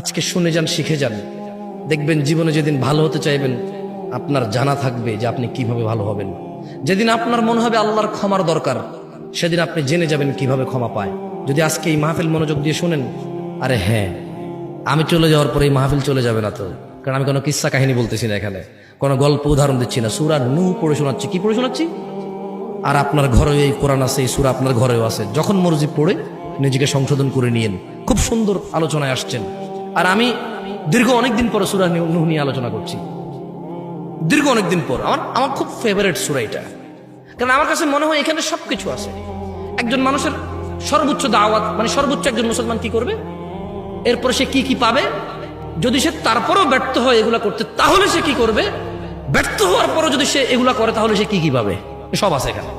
আজকে শুনে যান, শিখে যান, দেখবেন জীবনে যেদিন ভালো হতে চাইবেন আপনার জানা থাকবে যে আপনি কিভাবে ভালো হবেন। যেদিন আপনার মনে হবে আল্লাহর ক্ষমার দরকার, সেদিন আপনি জেনে যাবেন কিভাবে ক্ষমা পায়। যদি আজকে এই মাহফিল মনোযোগ দিয়ে শুনেন, আরে হ্যাঁ, আমি চলে যাওয়ার পরে এই মাহফিল চলে যাবে না তো, কারণ আমি কোনো কিস্সা কাহিনী বলতেছি না, এখানে কোনো গল্প উদাহরণ দিচ্ছি না, সূরা নূহ পড়ে শোনাচ্ছি। কি পড়ে শোনাচ্ছি? আর আপনার ঘরেও এই কোরআন আছে, এই সূরা আপনার ঘরেও আছে, যখন মর্জি পড়ে নিজেকে সংশোধন করে নিয়েন। খুব সুন্দর আলোচনায় আসছেন। আর আমি দীর্ঘ অনেকদিন পর সূরা নূহ নিয়ে আলোচনা করছি, দীর্ঘ অনেকদিন পর। আমার খুব ফেভারিট সূরা এটা, কারণ আমার কাছে মনে হয় এখানে সবকিছু আছে। একজন মানুষের সর্বোচ্চ দাওয়াত, মানে সর্বোচ্চ একজন মুসলমান কি করবে, এরপরে সে কি কি পাবে, যদি সে তারপরও ব্যর্থ হয় এগুলা করতে, তাহলে সে কি করবে, ব্যর্থ হওয়ার পরও যদি সে এগুলা করে তাহলে সে কি কি পাবে, সব আছে এখানে।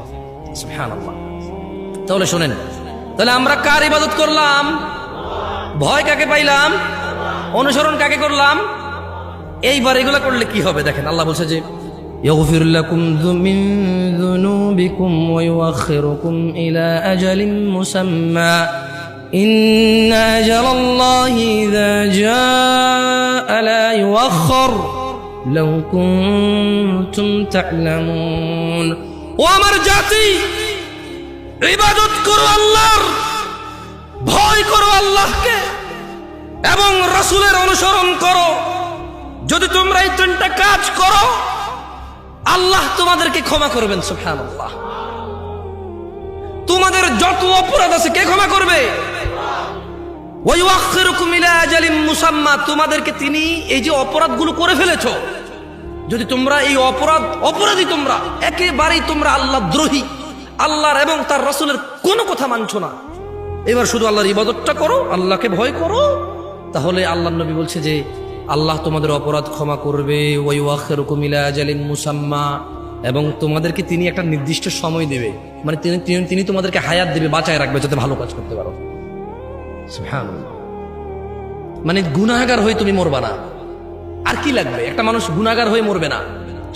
সুবহানাল্লাহ। তাহলে শোনেন, তাহলে আমরা কার ইবাদত করলাম? ভয় কাকে পাইলাম? অনুসরণ কাকে করলাম? এইবার এগুলা করলে কি হবে দেখেন, আল্লাহ বলছে যে يغفر لكم من ذنوبكم ويؤخركم إلى أجل مسمى إن أجل الله إذا جاء لا يؤخر لو كنتم تعلمون। ও আমার জাতি, ইবাদত করো আল্লাহর, ভয় করো আল্লাহকে এবং রাসূলের অনুসরণ করো। যদি তোমরা এই তিনটা কাজ করো, আল্লাহ তোমাদেরকে ক্ষমা করবেন। সুবহানাল্লাহ। তোমাদের যত অপরাধ আছে কে ক্ষমা করবে? ওয়া ইউআখিরুকুম ইলা আজালিম মুসাম্মা। তোমাদেরকে তিনি এই যে অপরাধগুলো করে ফেলেছো, যদি তোমরা এই অপরাধী তোমরা একেবারেই তোমরা আল্লাহ দ্রোহী, আল্লাহর এবং তার রাসূলের কোনো কথা মানছো না, এবার শুধু আল্লাহর ইবাদতটা করো, আল্লাহকে ভয় করো, তাহলে আল্লাহর নবী বলছে যে আল্লাহ তোমাদের অপরাধ ক্ষমা করবে। ওয়া ইউআখিরুকুম ইলা আজালিন মুসাম্মা, এবং তোমাদেরকে তিনি একটা নির্দিষ্ট সময় দেবে, মানে তিনি তোমাদেরকে হায়াত দেবে, বাঁচায় রাখবে যাতে ভালো কাজ করতে পারো। সুবহানাল্লাহ। মানে গুনাহগার হয়ে তুমি মরবা না। আর কি লাগবে? একটা মানুষ গুনাহগার হয়ে মরবে না,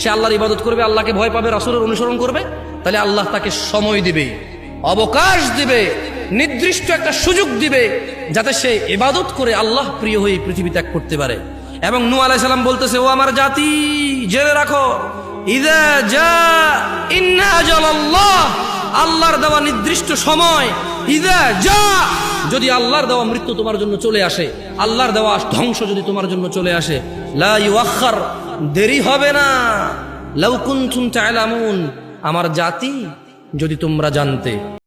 সে আল্লাহর ইবাদত করবে, আল্লাহকে ভয় পাবে, রাসূলের অনুসরণ করবে, তাহলে আল্লাহ তাকে সময় দিবে, অবকাশ দিবে, নির্দিষ্ট একটা সুযোগ দিবে যাতে সে ইবাদত করে আল্লাহ প্রিয় হয়ে পৃথিবী ত্যাগ করতে পারে। এবং নূহ আলাইহিস সালাম বলতেছে, ও আমার জাতি, জেনে রাখো, ইযা জা ইন্না আজালাল্লাহ, আল্লাহর দেওয়া নির্দিষ্ট সময়, ইযা জা, যদি আল্লাহর দেওয়া মৃত্যু তোমার জন্য চলে আসে, আল্লাহর দেওয়া ধ্বংস যদি তোমার জন্য চলে আসে, লা ইউআখার, দেরি হবে না। লাউ কুনতুম তা'লামুন, আমার জাতি যদি তোমরা জানতে।